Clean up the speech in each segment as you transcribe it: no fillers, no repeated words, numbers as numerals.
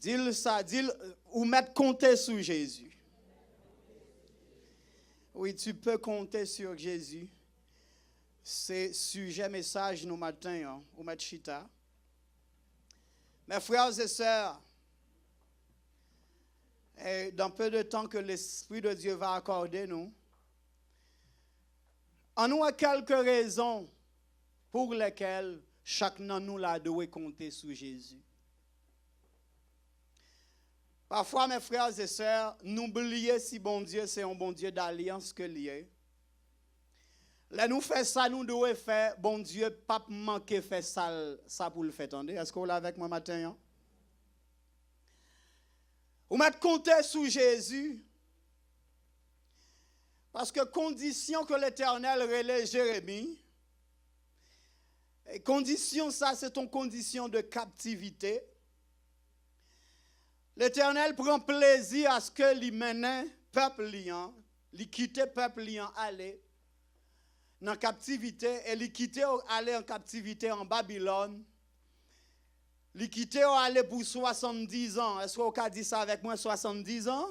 Dis-le ça, dis-le, ou mettre compter sur Jésus. Oui, tu peux compter sur Jésus. C'est sujet message nous matin, au Machita. Mes frères et sœurs, et dans peu de temps que l'Esprit de Dieu va accorder nous, en nous a quelques raisons pour lesquelles chacun de nous là doit compter sur Jésus. Parfois, mes frères et sœurs, n'oubliez si bon Dieu, c'est un bon Dieu d'alliance que lié. Là, nous faisons ça, nous devons faire, bon Dieu, pas manquer faire ça pour le faire. Attendez, est-ce que vous l'avez avec moi matin? Hein? Vous mettez compter sur Jésus. Parce que condition que l'Éternel relève Jérémie, et condition ça, c'est une condition de captivité. L'Éternel prend plaisir à ce que lui mène peuple liant, lui quitte peuple liant aller dans captivité et lui quitte aller en captivité en Babylone. Lui quitte aller pour 70 ans. Est-ce que vous avez dit ça avec moi, 70 ans?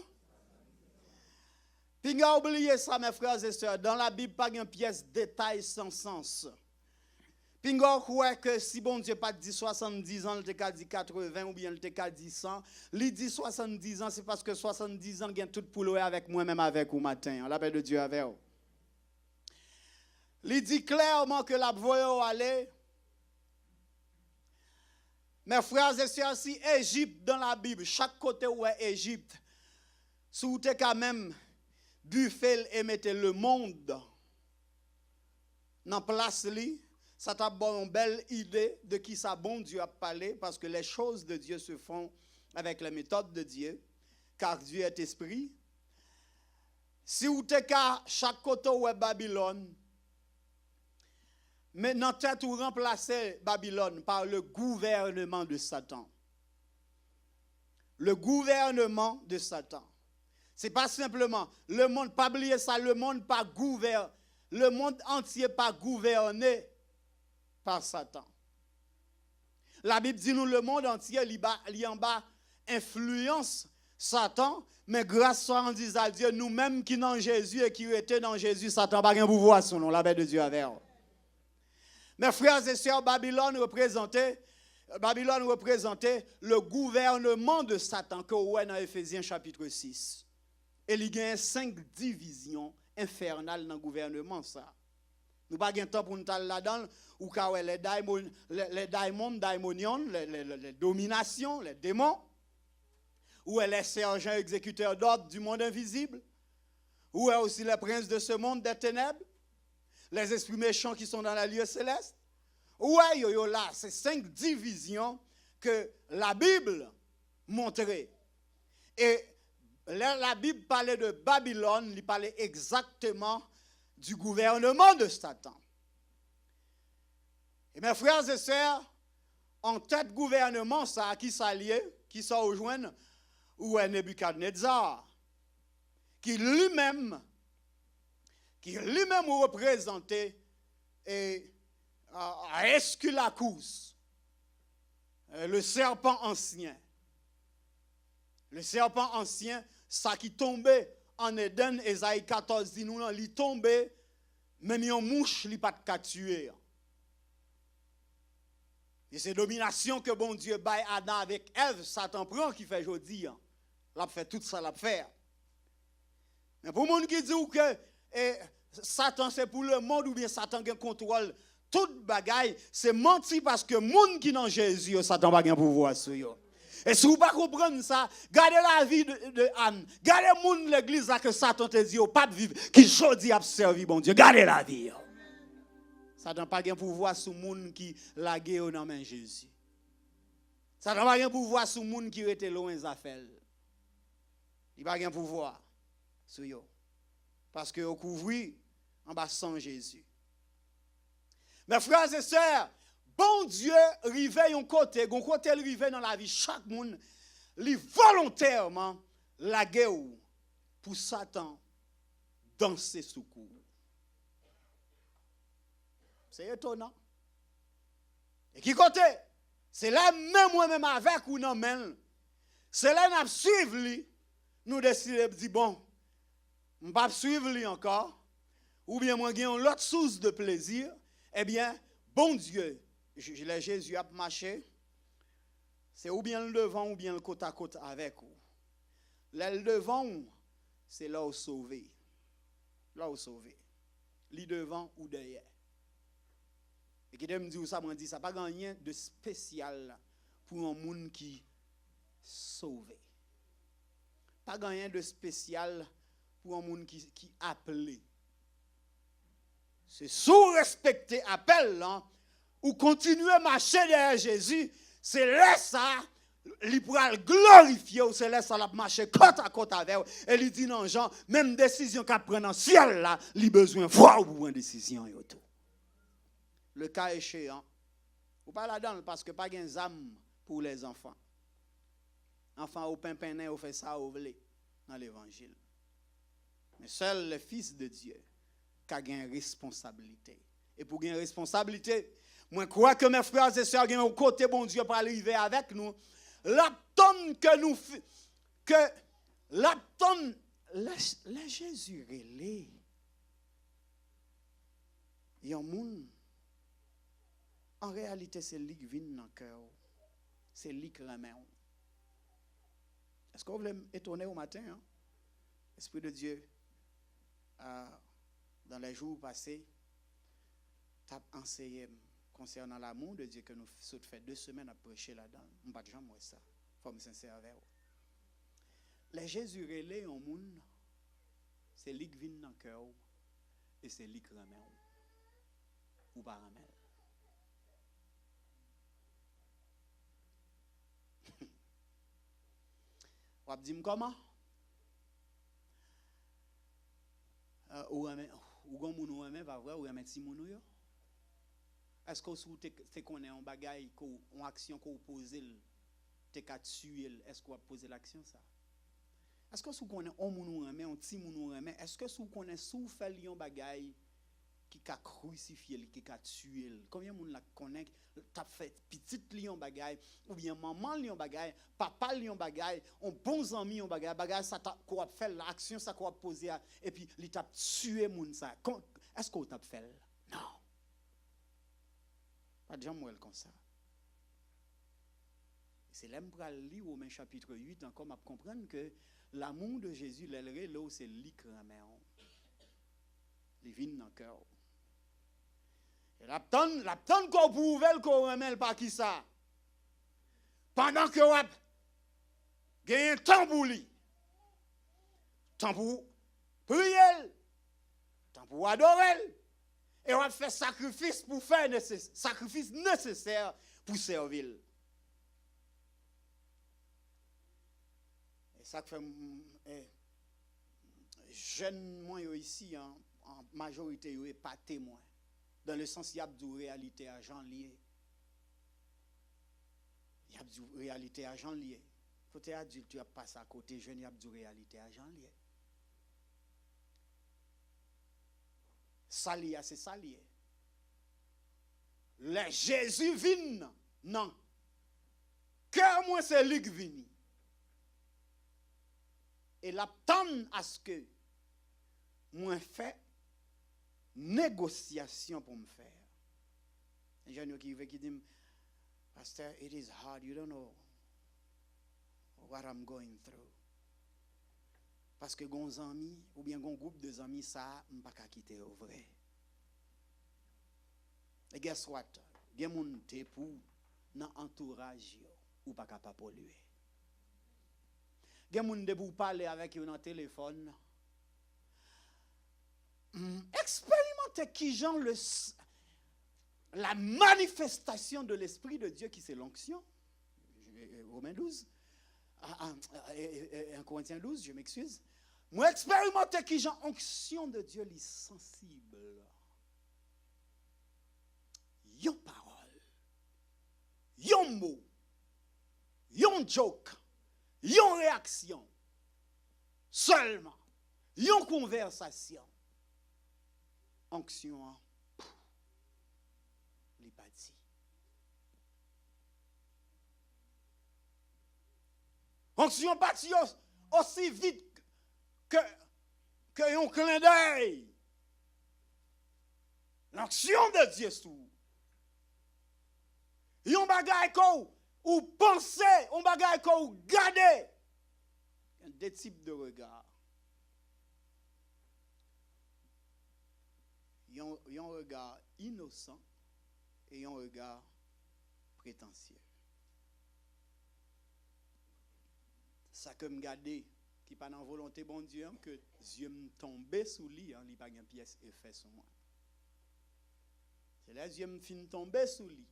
Puis vous avez oublié ça, mes frères et sœurs. Dans la Bible, pas une pièce détail sans sens. Puis vous croyez que si bon Dieu pas dit 70 ans, il t'a dit 80 ou bien il t'a dit 100. Il dit 70 ans, c'est parce que 70 ans, il y a tout pour louer avec moi, même avec vous matin. La paix de Dieu avec vous. Il dit clairement que la voie aller. Mes frères et sœurs, si Égypte dans la Bible, chaque côté où est Égypte, si vous êtes quand même buffet et mettez le monde dans place li, ça t'a bon une belle idée de qui ça bon Dieu a parlé, parce que les choses de Dieu se font avec les méthodes de Dieu, car Dieu est esprit. Si vous êtes qu'à chaque côté où est Babylone, maintenant, tête ou remplacer Babylone par le gouvernement de Satan. Le gouvernement de Satan. Ce n'est pas simplement le monde, pas oublier ça, le monde pas gouverné, le monde entier pas gouverné par Satan. La Bible dit nous le monde entier il en bas influence Satan, mais grâce à Dieu, nous-mêmes qui dans Jésus et qui étaient dans Jésus, Satan pas rien pouvoir sur nous, la paix de Dieu avec nous. Mes frères et sœurs, Babylone représentait le gouvernement de Satan que vous voyez dans Éphésiens chapitre 6. Et il y a 5 divisions infernales dans le gouvernement. Ça. Nous n'avons pas de temps pour nous aller là-dedans, où les daimonions, les dominations, les démons, où les sergents exécuteurs d'ordre du monde invisible, où est aussi les princes de ce monde des ténèbres, les esprits méchants qui sont dans la lieu céleste. Ouais, là, c'est 5 divisions que la Bible montrait. Et la Bible parlait de Babylone, il parlait exactement du gouvernement de Satan. Et mes frères et sœurs, en tête gouvernement, ça, qui s'alliait, qui s'en rejoignent, où est Nebuchadnezzar, qui lui-même représentait Esculacus, le serpent ancien. Le serpent ancien, ça qui tombait en Éden, Ésaïe 14 dit nous, il tombait, même une mouche, il n'a pas de tuer. Et c'est domination que bon Dieu baille Adam avec Ève, Satan prend qui fait aujourd'hui. Il a fait tout ça, l'a fait. Mais pour les gens qui disent que Satan c'est pour le monde ou bien Satan qui contrôle toute bagaille, c'est menti parce que les gens qui dans Jésus, Satan n'a pas pouvoir sur eux. Et si vous ne comprenez pas ça, gardez la vie de Anne, gardez les gens de l'église là que Satan te dit, pas de vivre, qui jodi a servi bon Dieu, gardez la vie. Satan n'a pas de pouvoir sur les gens qui laguent dans la main Jésus. Satan n'a pas de pouvoir sur les gens qui étaient loin des affaires. Il n'a pas de pouvoir sur eux. Parce que vous couvrez en bas sans Jésus. Mes frères et sœurs, bon Dieu rive un côté rive dans la vie chaque monde, li volontairement la guerre pour Satan dans ses secours. C'est étonnant. Et qui côté? C'est là même moi-même avec ou non même C'est là nous suivre lui, nous décidons de dire bon, on ne pas suivre lui encore, ou bien moi j'ai une autre source de plaisir, eh bien, bon Dieu, Jésus a marché, c'est ou bien le devant ou bien le côte à côte avec vous. Là, le devant, c'est là où sauver. Là où sauver. Li devant ou derrière. Et qui me dit ça, m'a dit ça pas rien de spécial pour un monde qui sauvé. Pas rien de spécial pour un monde qui appelé. C'est sous respecter appel là, ou continuer à marcher derrière Jésus, c'est là ça, il pourra le glorifier, ou c'est là ça, la marcher côte à côte avec vous. Et il dit non, Jean, même décision qu'à prendre dans le ciel là, il a besoin de foi pour prendre décision. Le cas échéant, ou pas là-dedans, parce que pas de âme pour les enfants. Enfants au pimpin, on fait ça, au voulez, dans l'évangile. Mais seul le Fils de Dieu qui a une responsabilité. Et pour gagner une responsabilité, moi, je crois que mes frères et sœurs ont un côté bon Dieu pour arriver avec nous. L'abtonne que nous que l'abtonne, la Jésus relé. Il y a un monde. En réalité, c'est lui qui vient dans le cœur. C'est lui qui remet. Est-ce que vous voulez m'étonner au matin? Hein? L'Esprit de Dieu, dans les jours passés, t'a enseigné concernant l'amour de Dieu que nous sommes fait 2 semaines à prêcher là-dedans. Je ne sais pas jamais ça. Il faut me sincère avec vous. Les Jésus relais au monde, c'est lui qui vient dans le cœur et c'est lui qui remet. Ou pas remet. Vous allez dire comment? Ou vous remet pas vrai, ou remet si moun yo? Est-ce que vous te connaissez un bagage, une action qu'on pose, te ka tuer, est-ce que vous posez l'action ça? Est-ce que vous connaissez un moun remet, un petit moun remet, est-ce que vous connaissez sous fait un bagage qui ka crucifié, qui ka tué? Combien de moun la connaît? T'as fait petit lion bagay, ou bien maman lion bagay, papa lion bagay, un bon ami lion bagay ça t'a quoi fait l'action ça quoi poser et puis il t'a tué moun ça. Est-ce qu'on t'a fait? Non. Pas de jamais comme ça. C'est là pour lire Romains chapitre 8 encore m'a comprendre que l'amour de Jésus l'élève là où c'est l'icramé. Il vient dans le cœur. Et l'abtonne qu'on pouvait qu'on remet pas qui ça. Pendant que vous avez un temps pour lui. Temps pour prier. Temps pour adorer. Et on fait sacrifice pour faire sacrifice nécessaire pour servir. Et ça fait jeunes moi ici en majorité yo pas témoin. Dans le sens, il y a de réalité à Jean lié. Il y a de réalité à Jean lié. Côté adulte, tu as passé à côté jeune, il y a de réalité à Jean lié. Salier, c'est salier. Le Jésus vient, non. Cœur moi, c'est lui qui vient. Et l'attend à ce que moi fait négociation pour me faire. Les gens qui disent, Pasteur, it is hard, you don't know what I'm going through. Parce que gon amis ou bien gon groupe de amis ça on pas quitter au vrai. Et guess what? Gen moun te pour dans entourage ou pas capable polluer. Gen moun de pour parler avec eux dans téléphone. Expérimentez qui genre la manifestation de l'Esprit de Dieu qui c'est l'onction. Romains 12. 1 Corinthiens 12, je m'excuse. Moi expérimentez qui genre onction de Dieu li sensible. Yon parole. Yon mot. Yon joke. Yon réaction. Seulement. Yon conversation. Onction, li pas dit. Onction parti aussi vite que un clin d'œil. L'action de Dieu sous. Yon bagay ou penser, on bagay ou garder. Il y a deux types de regards. Il y a un regard innocent et un regard prétentieux. Ça que me garder qui pas dans volonté bon Dieu que Dieu me tombe sous lui, il pas une pièce effet sur moi. C'est là Dieu me fin tomber sous lui.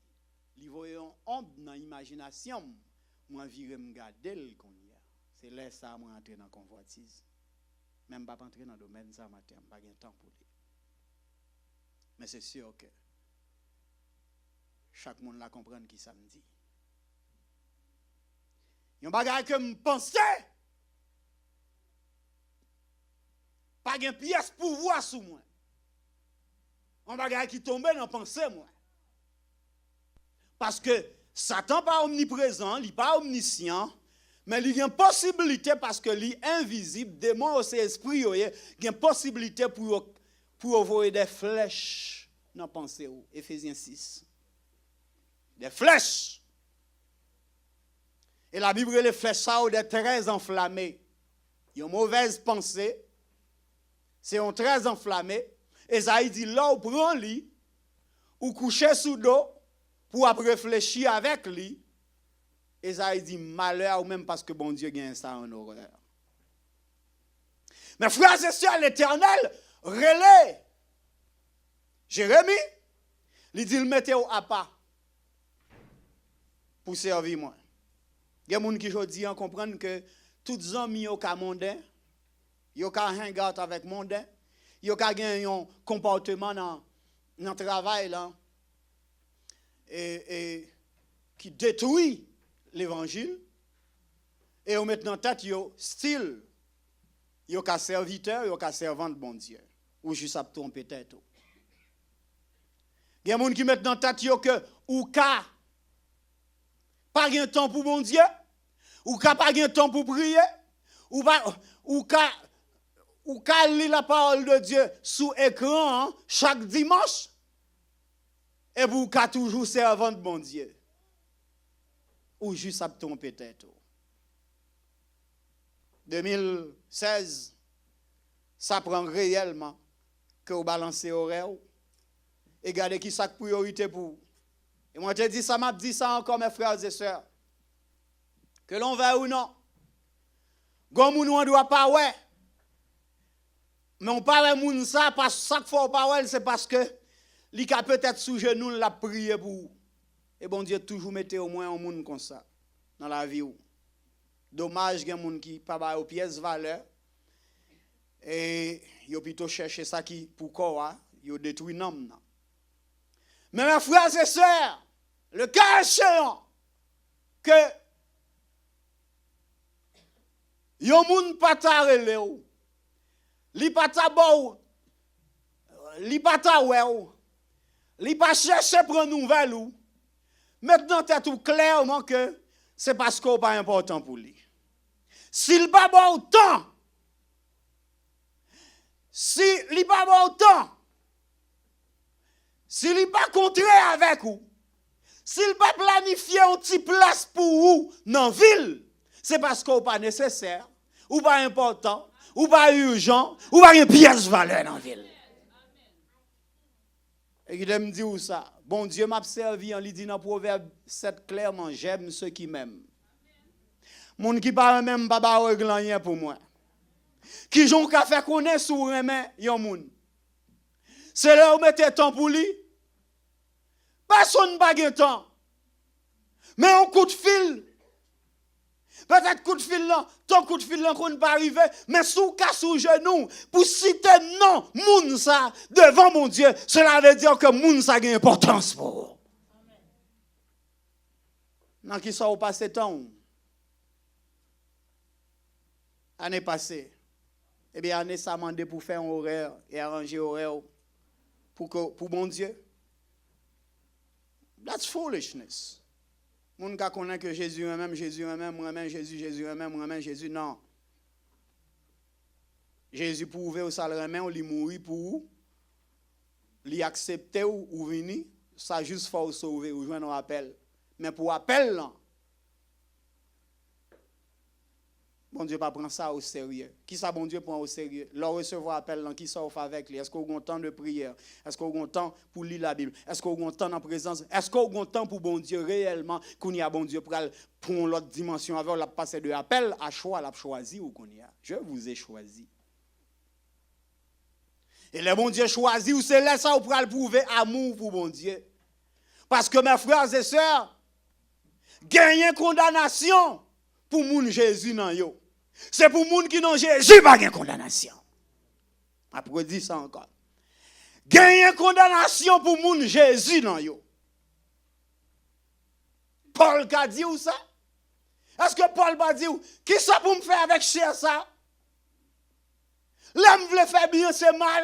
Li voyon ombre dans l'imagination, moi vire me garder le konya. C'est là ça moi entrer dans convoitise. Même pas entrer dans domaine ça matin, pas gain temps pour lui. Mais c'est sûr que chaque monde la comprendre qui ça me dit. Yon bagay que me penser. Pas gain pièce pour voir sous moi. Un bagay qui tombe dans pensée moi. Parce que Satan pas omniprésent, il pas omniscient, mais il y a une possibilité parce que il est invisible, démon aussi esprit, il y a une possibilité pour envoyer des flèches dans la pensée. Éphésiens 6. Des flèches. Et la Bible, les flèches, ça, des très enflammées. Il y a une mauvaise pensée. C'est un très enflammé. Et ça, il dit, là, ou prend lui, ou coucher sous dos, pour réfléchir avec lui. Et ça, il dit, malheur, ou même parce que bon Dieu gagne ça en horreur. Mais frères et sœurs, l'Éternel, relais. Jérémie, il dit, le mettez au appât pour servir moi. Il y a des gens qui aujourd'hui comprennent que tous les amis ont un mondain, ils ont un hangout avec mondain, ils ont un comportement dans le travail là, et qui détruit l'évangile. Et on met dans tête, ils ont style, ils ont un serviteur, ils ont un servant de bon Dieu. Ou juste à tromper tête. Il y a des gens qui mettent dans tête que ou ka pas de temps pour bon Dieu, ou ka pas de temps pour prier, ou ka lire la parole de Dieu sous écran chaque dimanche, et vous ka toujours servant de bon Dieu. Ou juste à tromper tête. 2016, ça prend réellement que vous balancez horaire et regardez qui ça priorité pour vous. Et moi, je te dis ça, m'a dit ça encore, mes frères et sœurs. Que l'on va ou non. Gon moun on doit pas ouais. Mais on parle moun ça parce que chaque fois on parle c'est parce que li ka peut-être sous genou la prier pour vous. Et bon Dieu toujours mettez au moins un moun comme ça dans la vie ou. Dommage gen moun qui pas ba aux pièces valeur et yo plutôt chercher ça qui pour quoi yo détruit nom. Mais mes frères et sœurs, le cas échéant que yon moun pata rele ou, li pata bo, li pata we ou, li pa chercher prendre nouvelle ou, maintenant t'es tout clairement que c'est parce qu'on pas important pour lui. S'il pas bon temps, si li pas bon temps, s'il n'est pas contraire avec vous, s'il n'est pas planifié une petite place pour vous dans la ville, c'est parce que vous pas nécessaire, ou pas important, ou pas urgent, ou pas une pièce de valeur dans la ville. Et il me dit où ça? Bon Dieu m'a servi, il dit dans Proverbe 7 clairement, j'aime ceux qui m'aiment. Moun qui parle même pas ba rien pour moi. Qui j'ont qu'à faire connaître sous remet yon moun. C'est là où mettez temps pour lui. Personne n'a pas de temps. Mais un coup de fil. Peut-être coup de fil là, ton coup de fil là qu'on pas arriver, mais sous cas sous genou pour citer non, moun ça devant mon Dieu, cela veut dire que moun ça a une importance pour. Dans qui ça au passé temps. Année passée. Eh bien année ça mandé pour faire un horaire et arranger horaire pour mon Dieu. That's foolishness. Moun ka connaît que Jésus moi-même, moi-même, Jésus moi-même, moi-même, Jésus, non. Jésus prouve au salaire, on lui mourir pour vous, lui accepter ou venir, ça juste faut sauver ou joindre un appel. Mais pour appel, là, bon Dieu pas prendre ça au sérieux. Qui ça bon Dieu prend au sérieux? Leur recevoir appel là, qui s'offre avec lui? Est-ce qu'on a temps de prière? Est-ce qu'on a temps pour lire la Bible? Est-ce qu'on a temps en présence? Est-ce qu'on a temps pour bon Dieu réellement qu'on y a bon Dieu pour l'autre dimension avec la passer de appel à choix, l'a choisi ou qu'on y a? Je vous ai choisi. Et le bon Dieu choisi ou c'est là ça ou pour le prouver amour pour bon Dieu. Parce que mes frères et sœurs, gagner condamnation pour moun Jésus nan yo. C'est pour moun qui non Jésus pas gain condamnation. Après dit ça encore. Gagner condamnation pour moun Jésus nan yo. Paul a dit ou ça? Est-ce que Paul va dire qui ça pour me faire avec cher ça? L'homme veut faire bien c'est mal.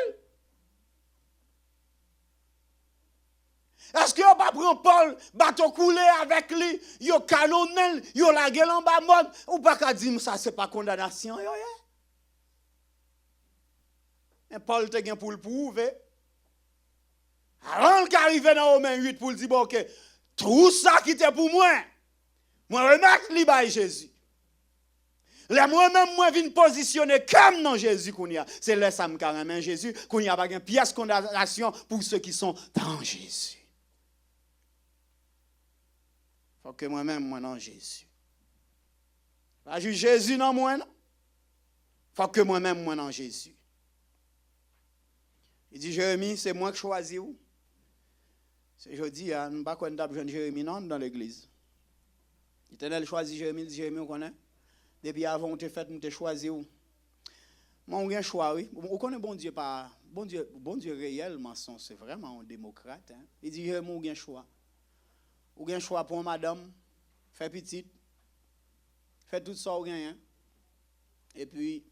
Est-ce que vous pas prendre Paul, bateau coulé avec lui, yo canonnel, yo la gueule en bas mode, ou pas qu'à dire ça c'est pas condamnation yo. Mais Paul te gen pour le prouver. Avant qu'arrive dans Romains 8 pour le dire bon OK, tout ça qui était pour moi remettre li bay Jésus. Là moi-même moi vinn positionner comme dans Jésus qu'on y a. C'est là ça me carrément Jésus qu'on y a pas une pièce condamnation pour ceux qui sont dans Jésus. Faut que moi-même, moi dans Jésus. Pas juste Jésus dans moi, non. Faut que moi-même, moi dans Jésus. Il dit, Jérémie, c'est moi qui choisis ou? C'est jeudi, nous ne pas qu'on jeune Jérémie non dans l'église. L'Éternel choisit Jérémie, il dit, Jérémie, on connaît. Depuis avant, on t'a fait, on t'a choisi ou? Moi, on a un choix, oui. On connaît bon Dieu pas, bon Dieu réellement, c'est vraiment un démocrate. Hein? Il dit, Jérémie, on a un choix. Ou gen choix pour madame, fait petite, fait tout ça ou gen, et puis,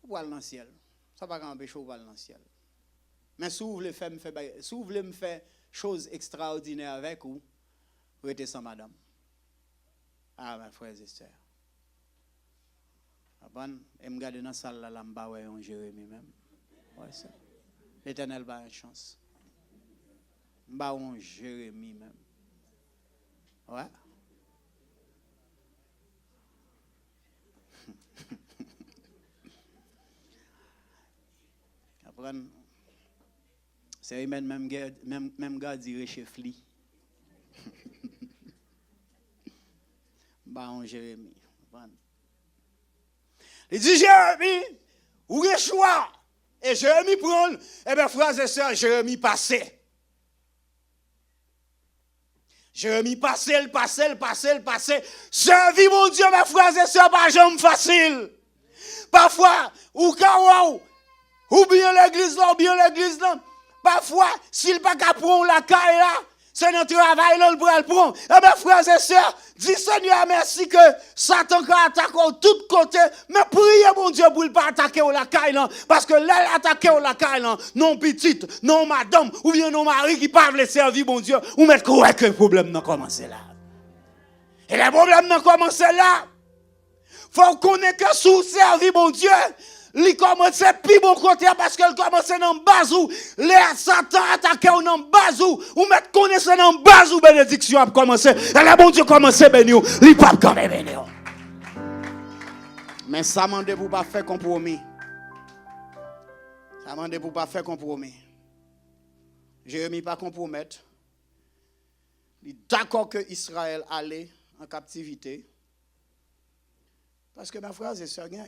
ou aller dans le ciel. Ça va pas empêcher ou aller dans le ciel. Mais si vous voulez me faire choses extraordinaires avec vous, vous êtes sans madame. Ah, mes frères et sœurs. Et me garder dans la salle là, je vais un Jérémie même. Ouais, ça. L'Éternel va une chance. Je vais un Jérémie même. Ouais. Après, c'est même gars dire chef li. Bah on Jérémie. Il dit Jérémie, où est choix? Et Jérémie prend, eh bien frères et sœurs, Jérémie passait. Jérémie passait. Servi mon Dieu, mes frères et sœurs, pas jamais facile. Parfois, ou bien l'église là, parfois, s'il pas qu'à prendre la caille là, c'est notre travail là pour le prendre. Eh bien, frères et sœurs, dis Seigneur merci que Satan a attaqué de tous côtés, mais priez mon Dieu pour ne pas attaquer la caille là, parce que là, attaquer la caille là, non petite, non madame, ou bien non mari qui parle les servir mon Dieu, ou mettre quoi que le problème n'a commencé là. Et le problème n'a commencé là. Faut connaître que sous servir mon Dieu, il commence plus bon côté parce qu'il commence dans bazou. Les Satan attaqué dans bazou. Ou mettre connaissance dans bazou, bénédiction a commencé. Et le bon Dieu commence à bénir. Il pas quand même bénir. Mais ça m'a demandé pour pas faire compromis. Ça m'a demandé pour pas faire compromis. Jérémie pas compromettre. Il est d'accord que Israël allait en captivité. Parce que mes frères et sœurs, c'est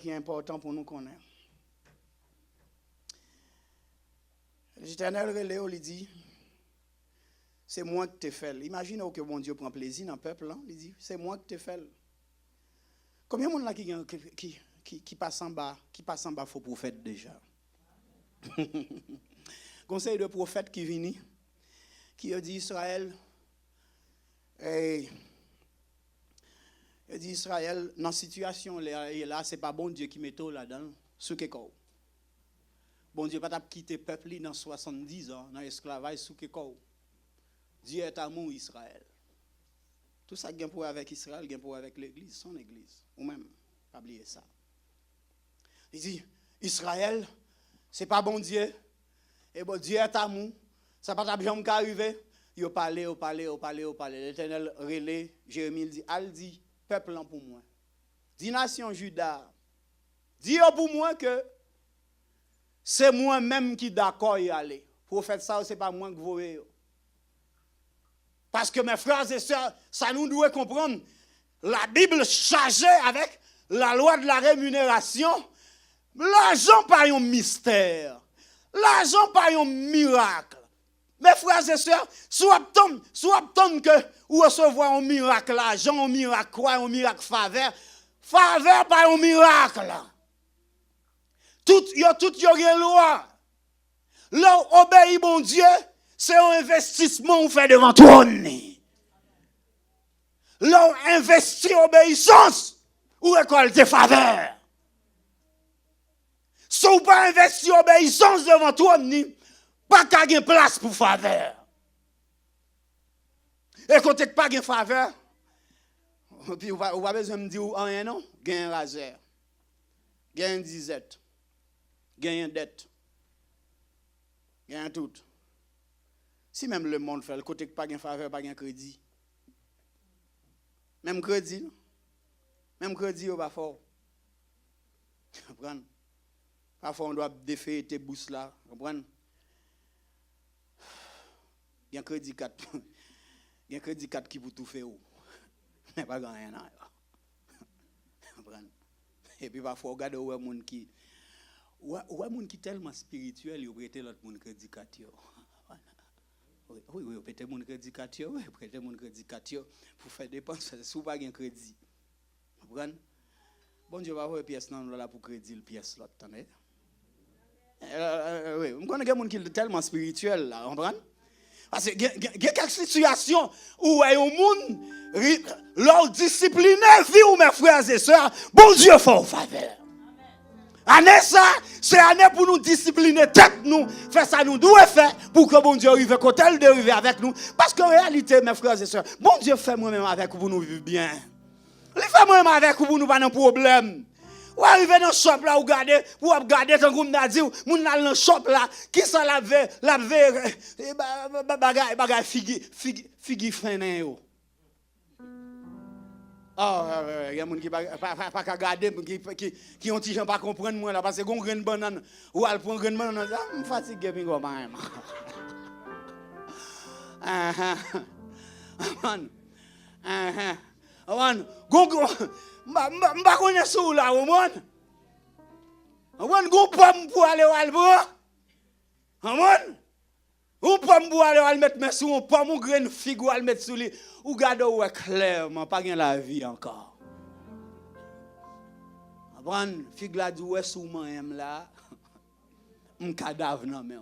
qui est important pour nous connaître. L'Éternel relève, il dit, c'est moi qui t'ai fait. Imaginez que mon Dieu prend plaisir dans le peuple. Hein? Il dit, c'est moi qui t'ai fait. Combien de monde là qui passe en bas, faux prophète déjà? Conseil de prophète qui vient, qui a dit Israël, il dit Israël, dans la situation là, ce n'est pas bon Dieu qui met tout là-dedans, ce qui est quoi. Bon Dieu pas quitté le peuple dans 70 ans, dans l'esclavage, ce qui est quoi. Dieu est amour, Israël. Tout ça qui est pour avec Israël, qui est pour avec l'église, son église. Ou même, pas oublier ça. Il dit, Israël, c'est pas bon Dieu. Et bon, Dieu est amour. Ça n'a pas jamais arrivé. Il parle. L'Éternel relais, Jérémie dit, al dit, peuple pour moi. Dis nation Juda. Dis pour moi que c'est moi-même qui d'accord y aller. Pour faire ça, ce n'est pas moi que vous voyez. Parce que mes frères et sœurs, ça nous doit comprendre. La Bible chargée avec la loi de la rémunération. L'argent pas un mystère. L'argent pas un miracle. Mes frères et sœurs, soit obtenir que ou recevoir un miracle, l'argent, un miracle quoi, un miracle faveur. Faveur pas un miracle. Tout y a une loi. Là, obéir bon Dieu, c'est un investissement ou fait devant toi. Là, investir obéissance ou récolter faveur. Si vous pas investir obéissance devant toi, pas qu'à une place pour faveur. Et quand tu pas de faveur, puis vous n'avez pas besoin de me dire rien, non? Gain un raser, gain une disette, gain une dette, gain tout. Si même le monde fait, le côté que pas de faveur, pas de crédit. Même crédit, il va fort. Comprenez? Parfois, on doit défaire tes bourses là. Comprenez? Il y a un crédit 4. Il y a un crédit 4 qui peut tout faire. Mais pas rien. Comprenez? Et puis parfois, regardez où est monde qui. Où est monde qui tellement spirituel, il prête l'autre monde crédit 4. Oui, prêtez mon crédit 4. Oui, prêtez mon crédit 4 pour faire dépenses. Si vous n'avez pas de crédit. Comprenez? Bon Dieu va avoir une pièce là pour crédit, le pièce là. Attendez. Oui, je connais quelqu'un qui est tellement spirituel là, comprenez? Parce que il y a quelques situations où il y a un monde leur discipliné vie ou mes frères et sœurs, bon Dieu fait en faveur. Année ça, c'est année pour nous discipliner tête nous, faire ça nous doit faire pour que bon Dieu arrive quand elle dérive avec nous parce qu'en réalité mes frères et sœurs, bon Dieu fait moi-même avec vous pour nous vivre bien. Il fait moi-même avec vous pour nous pas de problème. Ou arriver dans le shop là, ou regarder ton groupe n'a dit, moun dans le shop là, qui ça la bagay figi frené yo. Ah, il y a des gens qui pas regarder, qui ont gens pas comprendre moi là, parce que gon grain banane, ou al prend grain banane, me fatigué mi go même. Gon m'pa connait sou là au monde. On gon pomme pour aller al bro. On pomme pour aller al mettre sous on pomme on grain figue ou al mettre sous lui. Ou garde ou clairement pas gain la vie encore. Comprendre figue la dit ouais sous moi-même là. Un cadavre non mais.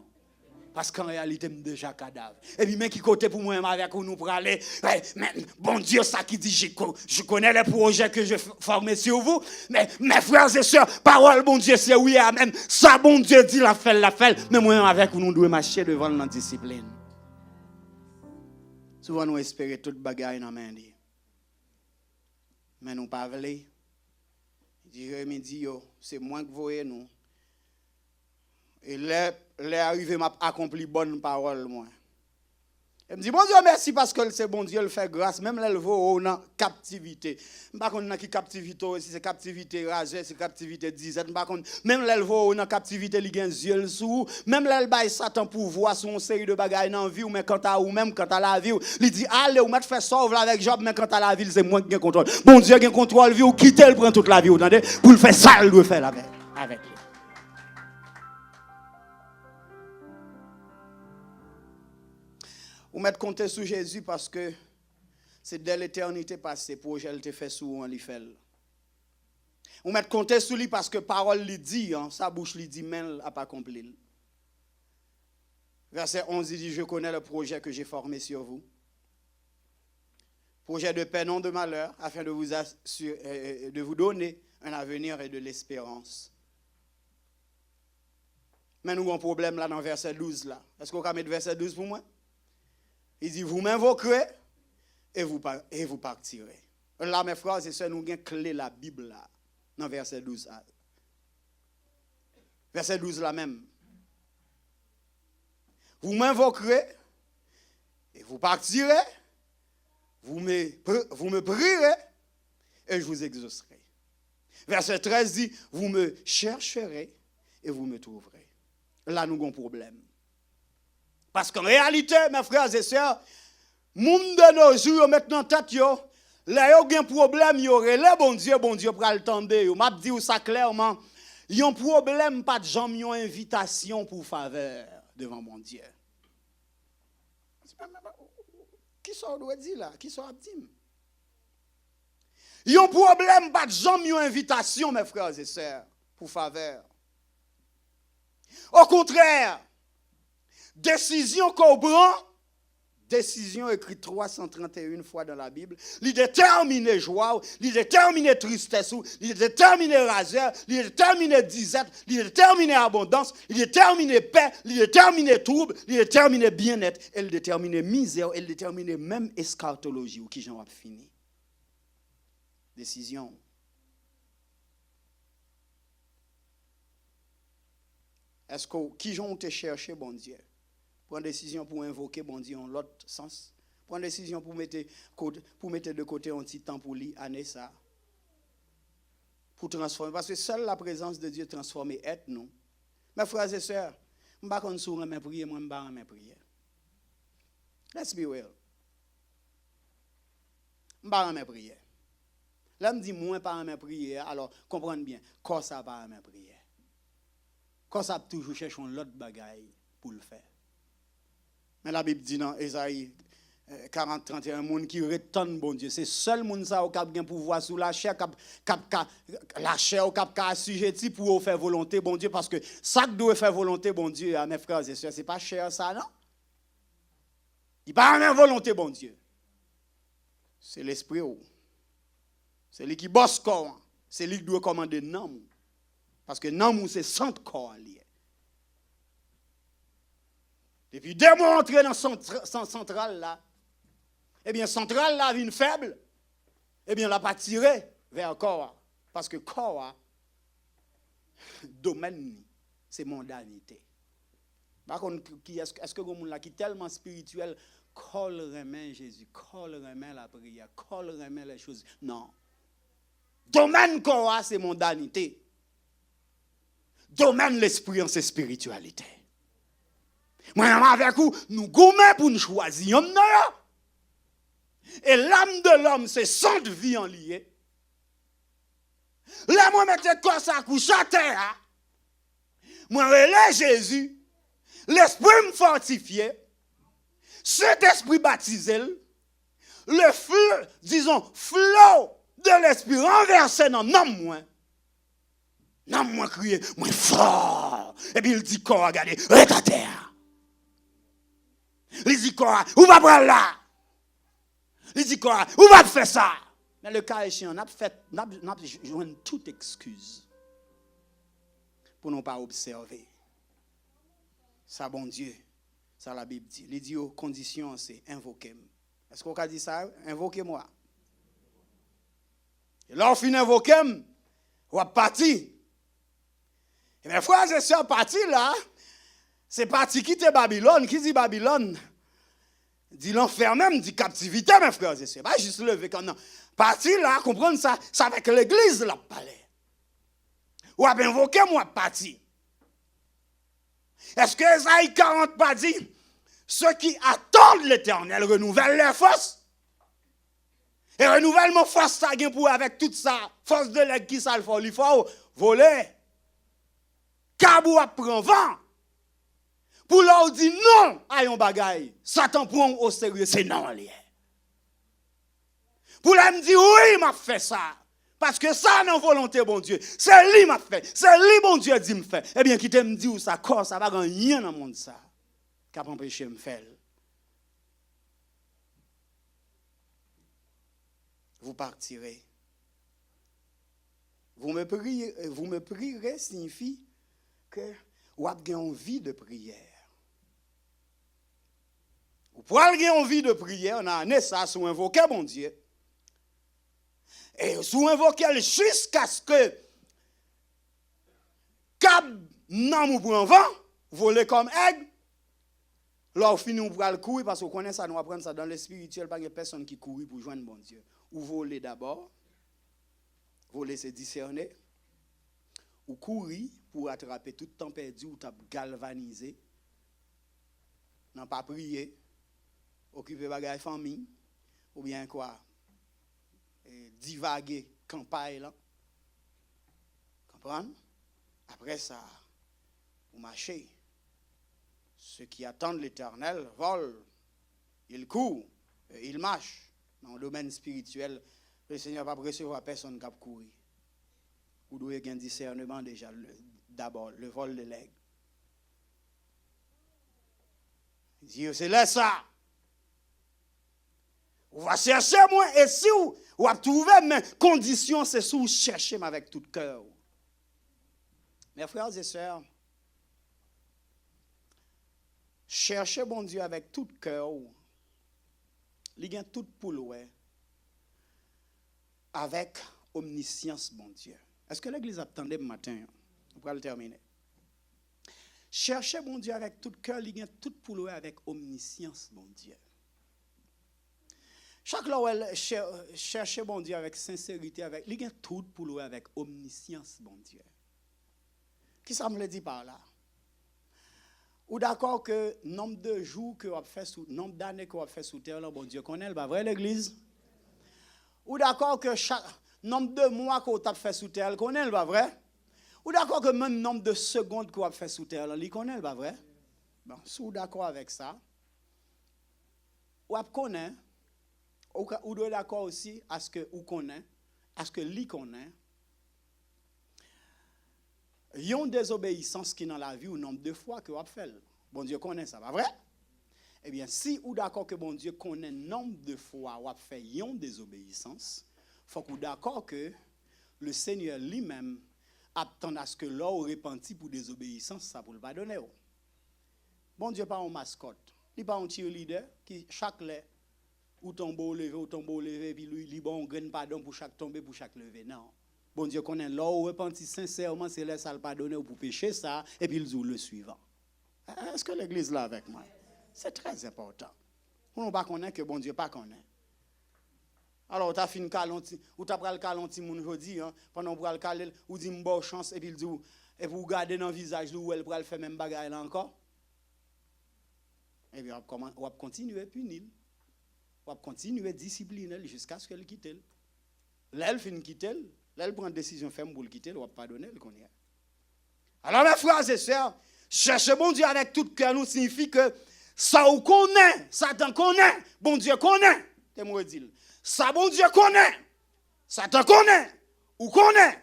Parce qu'en réalité, je suis déjà cadavre. Et puis, mais qui côté pour moi, avec nous pour aller. Mais, bon Dieu, ça qui dit, je connais les projets que je formé sur vous. Mais mes frères et sœurs, parole, bon Dieu, c'est oui, amen. Ça, bon Dieu dit, la fait. Mais moi, avec vous, nous devons marcher devant la discipline. Souvent, nous espérons toute bagaille dans la main. Mais nous pas voulons. Jérémie dit, c'est moi que vous voyez, nous. Et les arrivé m'a accompli bonne parole moi. Elle me dit bon Dieu merci parce que c'est bon Dieu le fait grâce même là le vaut en captivité. Pas contre dans qui captivité si c'est captivité ragée, c'est captivité disette pas contre même là le vaut en captivité li gen yeux sous même là le bail Satan pouvoir sur une série de bagages dans vie ou mais quant à ou même quant à la vie il dit allez ou mettre faire sauve avec Job mais quant à la vie c'est moi qui gagne contrôle. Bon Dieu gagne contrôle vie ou quitter le prend toute la vie vous entendez pour le faire ça il doit faire avec lui. Ou mettre compter sur Jésus parce que c'est dès l'éternité passée, projet il te fait sous on li fait. Ou mettre compter sur lui parce que parole lui dit, sa bouche lui dit, mais elle n'a pas accompli. Verset 11 il dit, je connais le projet que j'ai formé sur vous. Projet de paix, non de malheur, afin de vous donner un avenir et de l'espérance. Mais nous avons un problème là dans verset 12 là. Est-ce qu'on va mettre verset 12 pour moi? Il dit, vous m'invoquerez et vous partirez. Là, mes frères et sœurs, nous avons clé la Bible là, dans verset 12. Verset 12 là même. Vous m'invoquerez et vous partirez, vous me prierez et je vous exaucerai. Verset 13 dit, vous me chercherez et vous me trouverez. Là, nous avons un problème. Parce qu'en réalité, mes frères et sœurs, monde de nos jours, maintenant, tête, là, il y a un problème, il y aurait le bon Dieu pour l'attendre. Je vais dire ça clairement. Il y a un problème, pas de gens, une invitation pour faveur devant mon Dieu. Qui ça doit dire là? Qui ça dit? Il y a un problème, pas de gens, une invitation, mes frères et sœurs, pour faveur. Au contraire, décision qu'on prend, décision écrite 331 fois dans la Bible, il détermine joie, il détermine tristesse, il détermine razeur, il détermine disette, il détermine abondance, il détermine paix, il détermine trouble, il détermine bien-être, il détermine misère, il détermine même eschatologie ou qui j'en ai fini. Décision. Est-ce que qui j'en te cherché, bon Dieu? Prendre décision pour invoquer bon Dieu en l'autre sens. Prendre décision pour mettre de côté un petit temps pour lui, année ça. Pour transformer. Parce que seule la présence de Dieu transforme être nous. Mes frères et sœurs, je ne vais pas sur mes prières, moi je ne vais pas mes prières. Let's be real. Je ne vais pas mes prières. Là, je me dis, moi, pas mes prières, alors comprenez bien, quand ça pas mes prières. Quand ça toujours chercher l'autre bagaille pour le faire. Mais la Bible dit dans Ésaïe 40, 31, monde qui retourne bon Dieu. C'est seul monde ça qui a bien pouvoir sous la chair, la chair qui a assujetti pour faire volonté bon Dieu. Parce que ça qui doit faire volonté bon Dieu, à mes frères et sœurs, c'est pas cher ça, non? Il n'y a pas même volonté bon Dieu. C'est l'esprit. C'est lui qui bosse corps. C'est lui qui doit commander non. Parce que non, c'est centre corps lié. Depuis 2 mois entrer dans centrale là, eh bien centrale là vient faible, eh bien la pas tiré vers corps. Parce que corps, domaine, c'est mondanité. Par contre, est-ce que vous avez qui est tellement spirituel, colle remet Jésus, colle remet la prière, colle remet les choses? Non. Domaine corps, c'est mondanité. Domaine l'esprit, c'est spiritualité. Moi, avec vous, nous gommons pour nous choisir. Et l'âme de l'homme, c'est sang de vie en lié. Là, moi, je mets quoi ça couche à terre. Moi, relais Jésus. L'esprit me fortifie. Cet esprit baptisé. Le flot, disons, flot de l'esprit renversé dans l'homme, moi. Non, moi, crier, moi, fort. Et puis, il dit, quoi, regardez, reste à terre. Il dit quoi? Où va prendre là? Il dit quoi? Où va faire ça? Mais le cas échéant, on a joué toute excuse pour ne pas observer. Ça, bon Dieu, ça la Bible dit. Il dit aux conditions, c'est invoquer. Est-ce qu'on a dit ça? Invoquez-moi. Et là, on finit invoquer, on va partir. Et mes frères et sœurs, parti là, c'est parti quitter Babylone. Qui dit Babylone? Dit l'enfer même, dit captivité, mes frères et sœurs. Pas juste lever quand non. Parti là, comprendre ça, c'est avec l'église là, palais. Ou à invoquer moi, parti. Est-ce que Esaïe 40 pas dit, ceux qui attendent l'éternel renouvellent leurs forces? Et renouvellement force ça pour avec toute ça, force de l'aigle qui ça le faut voler. Kabou a prend vent. Pour leur dire non à un bagaille, Satan prend au sérieux, c'est non lié. Pour leur dire oui, m'a fait ça. Parce que ça, non volonté, bon Dieu. C'est lui m'a fait. C'est lui, bon Dieu, dit me fait. Eh bien, qui te me dit où ça, corps, ça va rien dans le monde, ça. Qui a empêché me faire. Vous partirez. Vous me prierez signifie que vous avez envie de prière. Ou pour avoir envie de prier, on a amené ça sous invoquer bon Dieu. Et sous invoquer jusqu'à ce que cap nan mou pour un vent, voler comme aigle. Là, au final, on pourra le courir parce qu'on connaît ça, nous apprenons ça dans le spirituel, pas de personne qui court pour joindre bon Dieu. Ou voler d'abord, voler c'est discerner, ou courir pour attraper tout temps perdu, ou tape galvaniser, non pas prier, occuper bagaille famille, ou bien quoi, divaguer campagne là. Comprendre? Après ça, vous marchez. Ceux qui attendent l'Éternel volent, ils courent, ils marchent. Dans le domaine spirituel, le Seigneur va recevoir personne qui a couru. Vous devez avoir un discernement déjà, d'abord, le vol de l'aigle. Dieu, c'est là ça. On va chercher moi, et si vous avez trouvé mes conditions, c'est si vous cherchez avec tout cœur. Mes frères et sœurs, cherchez bon Dieu avec tout cœur. Il y a tout pour louer. Avec omniscience, bon Dieu. Est-ce que l'église attendait le matin? On va le terminer. Cherchez bon Dieu avec tout cœur, il y a tout pour louer avec omniscience, bon Dieu. Chaque fois où cherchez bon Dieu avec sincérité, il y a tout pour louer avec omniscience, bon Dieu. Qui ça me le dit par là? Ou d'accord que nombre de jours que vous avez fait sous, nombre d'années que vous avez fait sous terre, là, bon Dieu connaît, le vrai l'église? Ou d'accord que chaque nombre de mois que vous avez fait sous terre, le connaît, le vrai? Ou d'accord que même nombre de secondes que vous avez fait sous terre, là, le connaît, le vrai? Bon, si vous êtes d'accord avec ça, vous connaissez, ou êtes d'accord aussi à ce que vous connaissez, à ce que lui connaît, il y a une désobéissance qui dans la vie, ou nombre de fois que vous avez fait. Bon Dieu connaît ça, pas vrai? Eh bien, si vous d'accord que bon Dieu connaît le nombre de fois où vous avez fait une désobéissance, il faut que vous d'accord que le Seigneur lui-même attend à ce que l'homme repenti pour désobéissance, ça pour le pardonner. Bon Dieu pas un mascotte, il n'est pas un cheerleader qui chaque lait, ou tombe au lever, puis lui, bon, on gagne pardon pour chaque tomber, pour chaque lever. Non. Bon Dieu connaît l'homme repenti sincèrement, c'est là ça le pardonner pour pécher ça, et puis il dit le suivant. Est-ce que l'église là avec moi? C'est très important. On ne pas connaître que bon Dieu pas connaît. Alors, tu as fait une calonti, ou tu as pris le calonti, mon aujourd'hui, pendant que tu caler, ou dit bonne chance, et puis il dit, et vous regardez dans le visage, où elle pourra faire même bagaille là encore. Et bien, on va continuer à punir. On va continuer à discipliner jusqu'à ce qu'elle quitte. Là, elle finit quitter. Là, elle prend une décision ferme pour le quitter, on va pardonner le connaît. Alors, mes frères et sœurs, chercher bon Dieu avec tout cœur nous signifie que ça ou connaît, Satan connaît, bon Dieu connaît. C'est moi dire. Ça bon Dieu connaît, Satan connaît, ou connaît,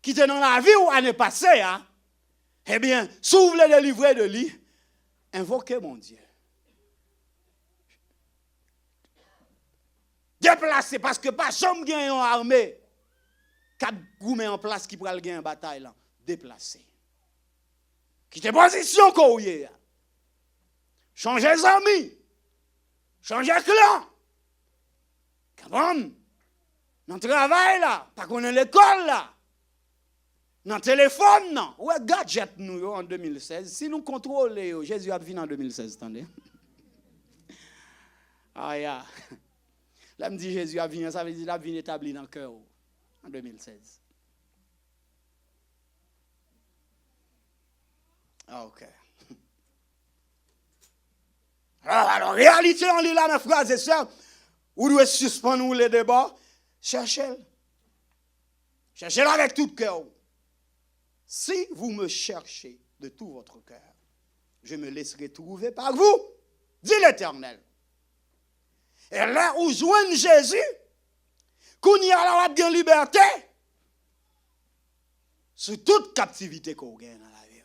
qui était dans la vie ou année passée, hein? Eh bien, si vous voulez délivrer de lui, invoquez mon Dieu. Déplacez, parce que pas jamais gagner une armée qui a goumé en place qui pourra gagner en bataille là. Déplacez. Quittez position qu'on y est. Changez amis. Changez clan. Comment? Dans le travail là, pas qu'on est l'école là. Dans le téléphone non. Ouais, gadget nous en 2016. Si nous contrôlons, Jésus a venu en 2016, attendez. Ah ya. Là me dit Jésus a venu, ça veut dire qu'il a venu établi dans le cœur en 2016. OK. Alors, réalité, on lit là, mes frères et sœurs, vous devez suspendre les débats. Cherchez-le. Cherchez-le avec tout cœur. Si vous me cherchez de tout votre cœur, je me laisserai trouver par vous, dit l'Éternel. Et là où joigne Jésus, qu'on y a la liberté, sur toute captivité qu'on gagne dans la vie.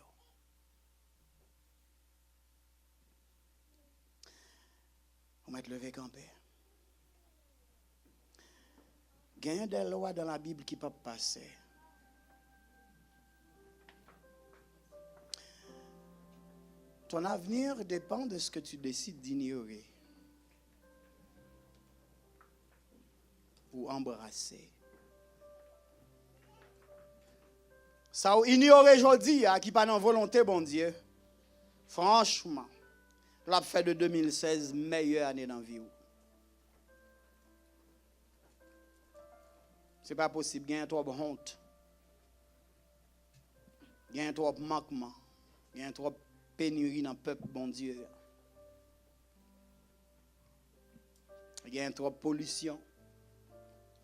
On va être levé campé. Il y a des lois dans la Bible qui ne peuvent pas passer. Ton avenir dépend de ce que tu décides d'ignorer. ou embrasser. Ça ou ignorer aujourd'hui qui pas dans volonté bon Dieu. Franchement, l'a fait de 2016 meilleure année dans la vie. C'est pas possible, il y a trop de honte. Il y a trop de manquement. Il y a trop de pénurie dans le peuple bon Dieu. Il y a trop de pollution.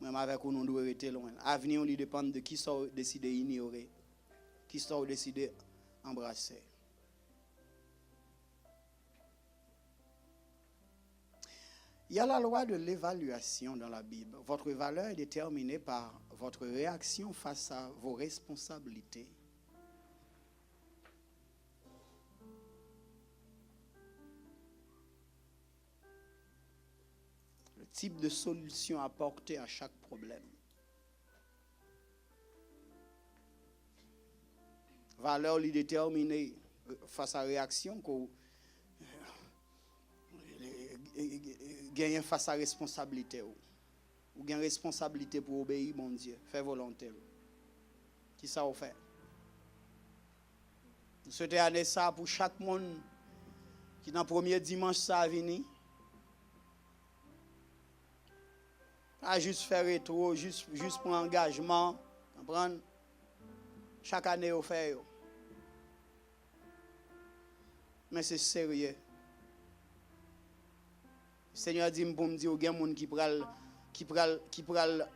Même avec nous, on doit rester loin. L'avenir, on dépend de qui sont décidé d'ignorer, qui sont décidé d'embrasser. Il y a la loi de l'évaluation dans la Bible. Votre valeur est déterminée par votre réaction face à vos responsabilités. Le type de solution apportée à chaque problème. Valeur est déterminée face à la réaction qu'on gagne face à la responsabilité. Ou gagne responsabilité pour obéir, mon Dieu. Faire volonté. Qui ça vous fait? Nous souhaitons année ça pour chaque monde qui dans le premier dimanche ça a venir. Pas juste faire rétro, juste pour engagement. Comprendre? Chaque année, vous faites. Mais c'est sérieux. Le Seigneur dit pour me dire qu'il y a des gens qui pral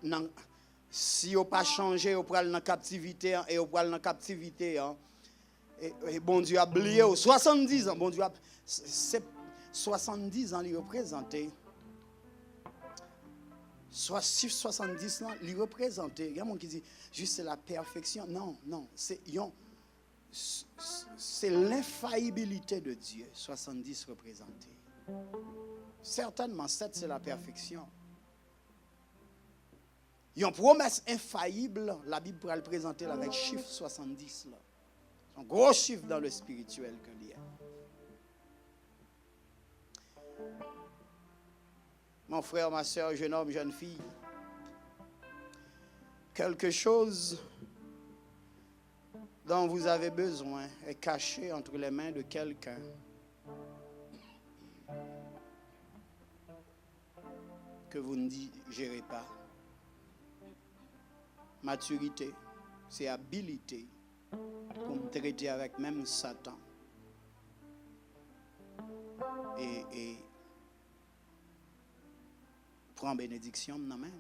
si vous pas changé, vous pral dans captivité et vous pral dans captivité et bon Dieu a oublié 70 ans, bon Dieu a 70 ans il représenté. 70 ans, il représente. Il y a des gens qui disent juste c'est la perfection. Non, c'est l'infaillibilité de Dieu. 70 représentés. Certainement, 7 c'est la perfection. Il y a une promesse infaillible, la Bible pourra le présenter avec chiffre 70. Là. C'est un gros chiffre dans le spirituel qu'il y a. Mon frère, ma soeur, jeune homme, jeune fille, quelque chose dont vous avez besoin est caché entre les mains de quelqu'un. Que vous ne digérez pas. Maturité, c'est habilité pour me traiter avec même Satan. Et prends bénédiction dans main.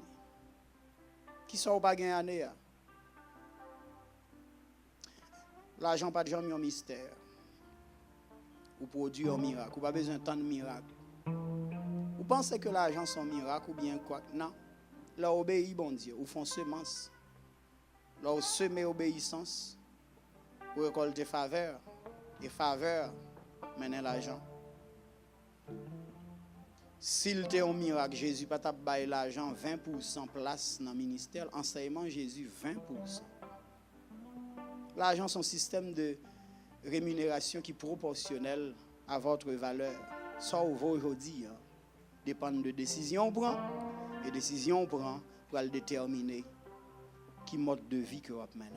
Qui sont pas gagné année? L'argent pas de jamais un mystère. Ou produire un miracle, ou pas besoin de tant de miracles. Vous pensez que l'argent c'est un miracle ou bien quoi? Non. Là obéit bon Dieu, ou font semence. Là vous semez obéissance, vous récoltez faveur et faveur mène l'argent. S'il était un miracle, Jésus pas t'a bailler l'argent 20% place dans le ministère, enseignement Jésus 20%. L'argent c'est un système de rémunération qui est proportionnel à votre valeur. Ça vous vaut aujourd'hui dépend de décision qu'on prend et décision qu'on prend pour le déterminer qui mode de vie que vous menez.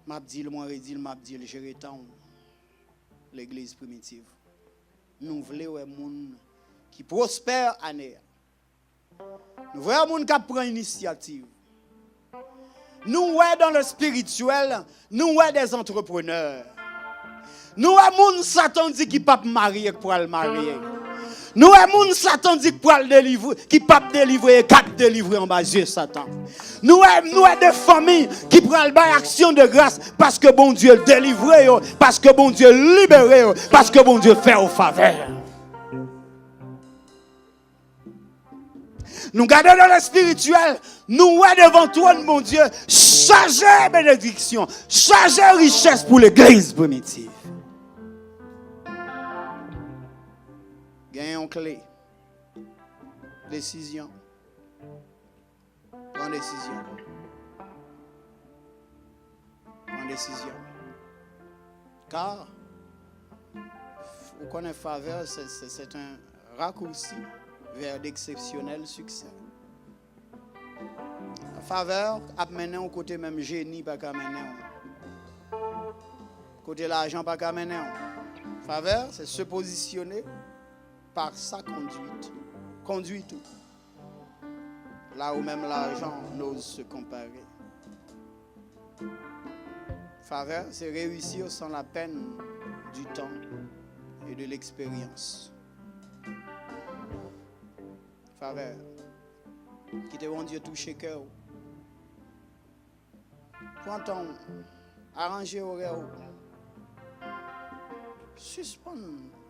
M'a dit le moi redit m'a dit le gérer temps l'église primitive. Nous voulons un monde qui prospère année. Nous voulons un monde qui prend initiative. Nous voulons dans le spirituel, nous voulons des entrepreneurs. Nous voulons Satan dit qui pas marier pour le marier. Nous voulons Satan dit pour le délivrer, qui pas délivrer et cap délivrer en bas Dieu Satan. Nous avons des familles qui prennent l'action de grâce parce que bon Dieu délivre, parce que bon Dieu libère, parce que bon Dieu fait aux faveurs. Nous gardons dans le spirituel, nous voyons devant toi, mon Dieu, chargé bénédiction, chargé richesse pour l'église primitive. Gagnons clé. Décision. Prends décision. Prends décision. Car, vous connaissez faveur, c'est un raccourci vers d'exceptionnels succès. La faveur a mené au côté même génie pas qu'à mener. Côté l'argent pas qu'à mener. Faveur, c'est se positionner par sa conduite. Conduit tout. Là où même l'argent n'ose se comparer. Faveur, c'est réussir sans la peine du temps et de l'expérience. Faveur, qui te bon Dieu toucher cœur. Prends ton arranger horaire. Suspends,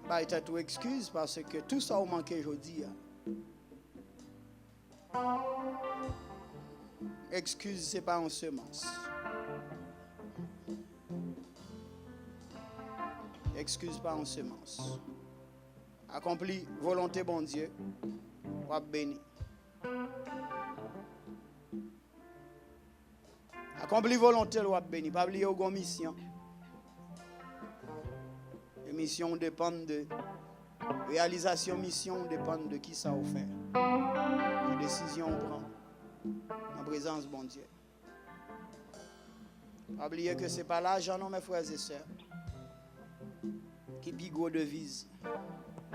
bah t'as tout excuse parce que tout ça au manqué aujourd'hui. Excuse, c'est pas en semence. Excuse pas en semence. Accomplis volonté bon Dieu. Ou béni. Accomplis volonté ou béni. Pas oublier aux mission. Les missions dépendent de réalisation mission dépendent de qui ça a fait. Les décisions on prend en présence bon Dieu. Pas oublier que c'est pas l'argent non mes frères et sœurs. Qui pigo devise.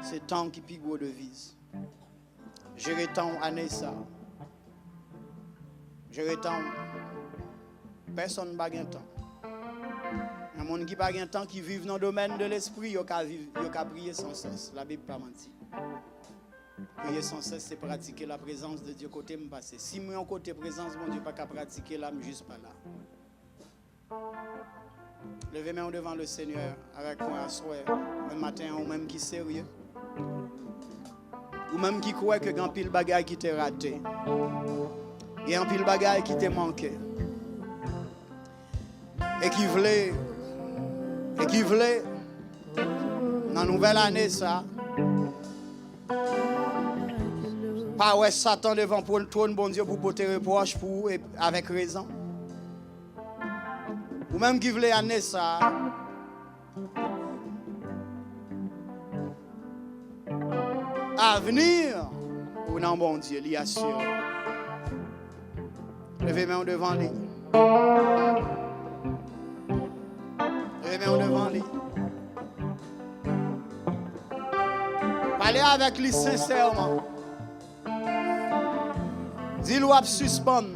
C'est temps qui pigo devise. Gérer temps année ça. Gérer temps. Personne n'a pas temps. Il y a des gens qui n'ont pas temps qui vivent dans le domaine de l'esprit, ils ont qu'à prier sans cesse. La Bible n'a pas menti. Prier sans cesse, c'est pratiquer la présence de Dieu côté me passer. Si moi côté présence, mon Dieu pas qu'à pratiquer là, mais juste pas là. Levez-moi devant le Seigneur avec moi à soir, un matin, ou même qui sérieux. Ou même qui croit que grand pile bagaille qui t'est raté. Et un pile bagaille qui t'est manqué. Et qui voulait dans la nouvelle année ça pas ouais Satan devant pour le trône bon Dieu pour porter reproche pour et avec raison. Ou même qui voulait année ça avenir ou non bon Dieu l'y assure. Levez-moi devant lui. Levez-moi devant lui. Parlez avec lui sincèrement. Dis-lui à suspendre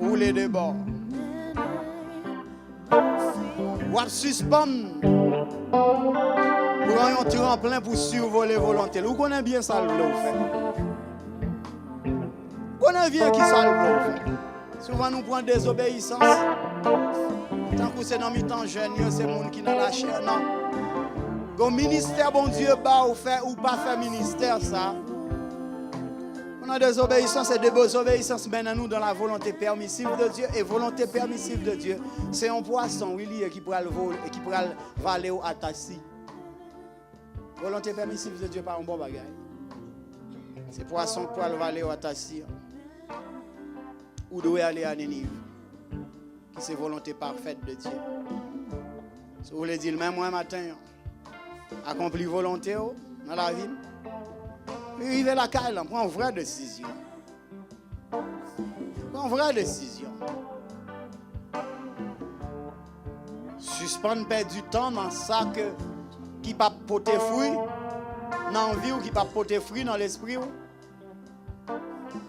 ou les deux bords. Ou à suspendre pour un tremplin pour survoler volonté. Vous connaissez bien ça le fait. Vous connaissez bien qui ça le fait. Souvent nous prenons désobéissance. Tant que c'est dans mes temps jeunes, c'est le monde qui n'a la chair. Non. Comme ministère, bon Dieu, bah, ou fait ou pas faire ministère, ça. On a des obéissances et des désobéissances maintenant nous dans la volonté permissive de Dieu. Et volonté permissive de Dieu, c'est un poisson, oui, qui pourra le voler et qui pourra le valer au atassi. Volonté permissive de Dieu, pas un bon bagage. C'est poisson qui pourra le valer au atassi. Ou doit aller à Nénive. Qui c'est volonté parfaite de Dieu. Si vous voulez dire, même moi matin, accompli volonté dans la vie. Arrivez à la caille, prends une vraie décision. Prends une vraie décision. Suspendre perdre du temps dans ça qui pas porter fruit dans la vie ou qui pas porter fruit dans l'esprit.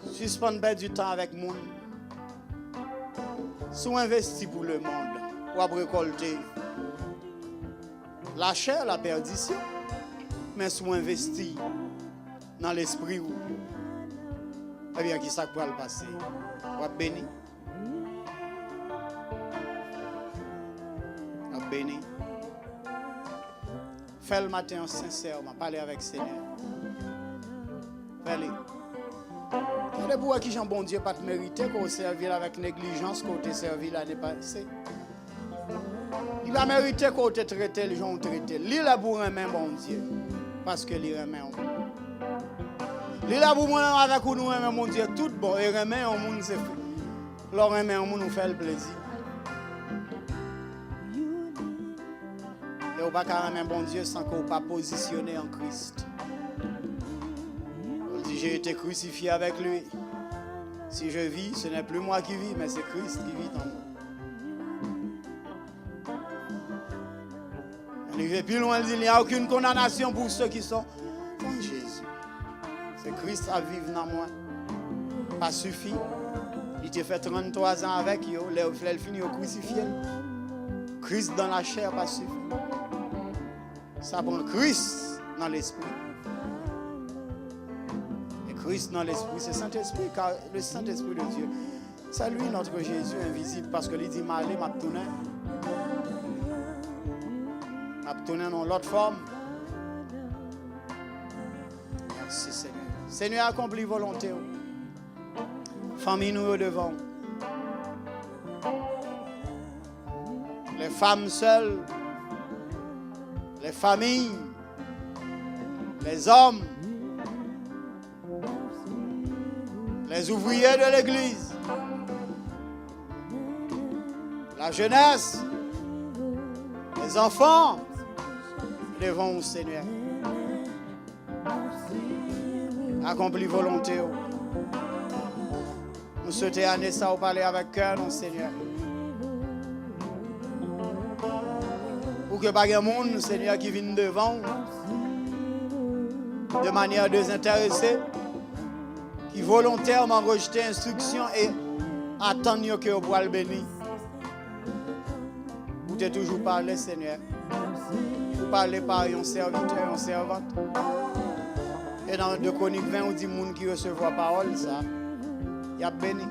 Suspendre perdre du temps avec le monde. Si on investit pour le monde, on va récolter la chair, la perdition. Mais si on investit dans l'esprit, eh bien, qui ça va le passer? On va bénir. On va bénir. Fais le matin sincèrement, parler avec le Seigneur. Fais-le. C'est pour qui Jean bon Dieu pas te mériter qu'on servir avec négligence qu'on te servi l'année passée. Il va mériter qu'on te traite les gens traité. Lui là pour un bon Dieu parce que lui remet on. Lui là pour moi avec nous un mon Dieu tout bon et remet on monde c'est leur remet on nous fait le plaisir. Et on pas remet bon Dieu sans qu'on pas positionner en Christ. j'ai été crucifié avec lui. Si je vis, ce n'est plus moi qui vis, mais c'est Christ qui vit en moi. Et plus loin, il dit, il n'y a aucune condamnation pour ceux qui sont en Jésus. C'est Christ à vivre dans moi. Pas suffit. Il t'a fait 33 ans avec eux, il finit au crucifié. Christ dans la chair, pas suffit. Ça prend Christ dans l'esprit. Et Christ dans l'esprit, c'est Saint-Esprit, car le Saint-Esprit de Dieu, c'est lui notre Jésus invisible, parce que il dit, m'aller, m'a tourné. M'a tourné dans l'autre forme. Merci Seigneur. Seigneur, accomplis volonté. Famille nous devant. Les femmes seules, les familles, les hommes, les ouvriers de l'église, la jeunesse, les enfants, devant au Seigneur. Accomplis volonté. Nous souhaitons année ça, parler avec cœur, non Seigneur. Pour que pas de monde, Seigneur, qui vienne devant de manière désintéressée, qui volontairement rejeter instruction et attendre que vous pourrez le bénir. Vous t'avez toujours parlé, Seigneur. Vous parlez par un serviteur, une servante. Et dans 2 Chroniques 20, on dit que les gens qui reçoivent la parole, ça, il y a béni.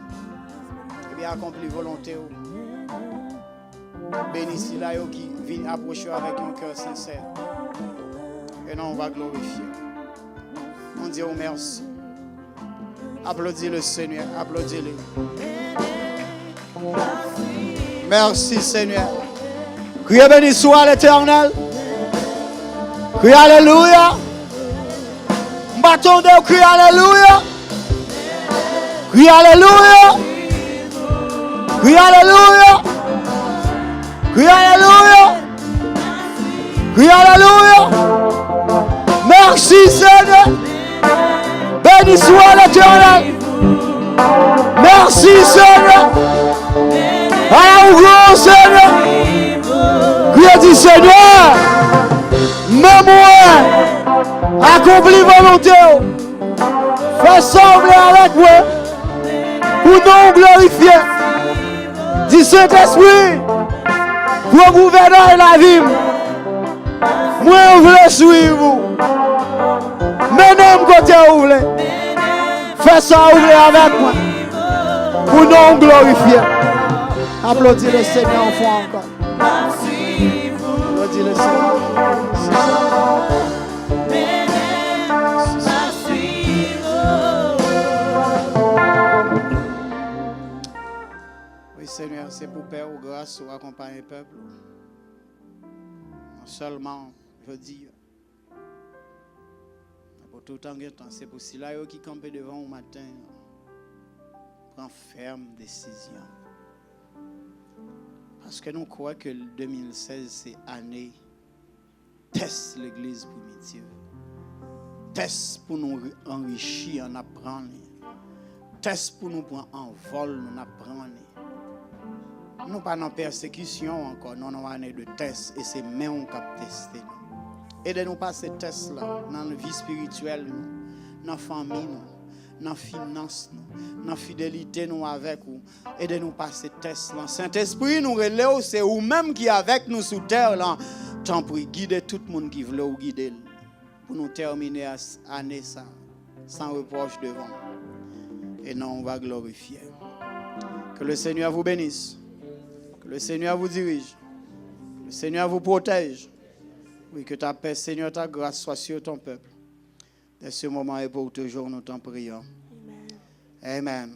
Et bien accompli volonté. Béni si là qui vient approcher avec un cœur sincère. Et non, on va glorifier. On dit merci. Applaudis le Seigneur, applaudis-le. Merci Seigneur. Criez béni soit l'Éternel. Criez Alléluia. M'attendez au cri Alléluia. Criez Alléluia. Criez Alléluia. Criez Alléluia. Criez Alléluia. Merci Seigneur. Béni soit l'Éternel. Merci Seigneur. Alléluia Seigneur. Criez dit Seigneur. Même moi, accomplis volonté. Fais sembler avec moi. Pour nous glorifier. Dis Saint-Esprit. Pour gouverner la vie. Moi, je veux suivre vous. Menez-moi côté où vous voulez. Fais ça ouvrir avec moi. Pour nous glorifier. Applaudis le Seigneur une fois encore. Applaudis le Seigneur. Oui, Seigneur, c'est pour Père ou grâce ou accompagner le peuple. Non seulement, je dis, pour tout temps, c'est pour cela qui campe devant au matin. Prends ferme décision. Parce que nous croyons que le 2016, c'est année test l'église primitive. Test pour nous enrichir, en apprendre. Test pour nous prendre en vol, nous apprendre. Nous pas en persécution encore, nous avons une année de test et c'est même qu'on a testé. Aidez-nous passer ces tests-là dans la vie spirituelle, dans la famille, dans la finance, dans la fidélité nous avec vous. Aidez-nous passer ces tests-là. Saint-Esprit nous relève, c'est vous-même qui est avec nous sous terre. Là. Tant pis, guidez tout le monde qui veut vous guider pour nous terminer l'année sans reproche devant. Et non, on va glorifier. Que le Seigneur vous bénisse. Que le Seigneur vous dirige. Que le Seigneur vous protège. Oui, que ta paix, Seigneur, ta grâce soit sur ton peuple. Dès ce moment et pour toujours, nous t'en prions. Amen. Amen.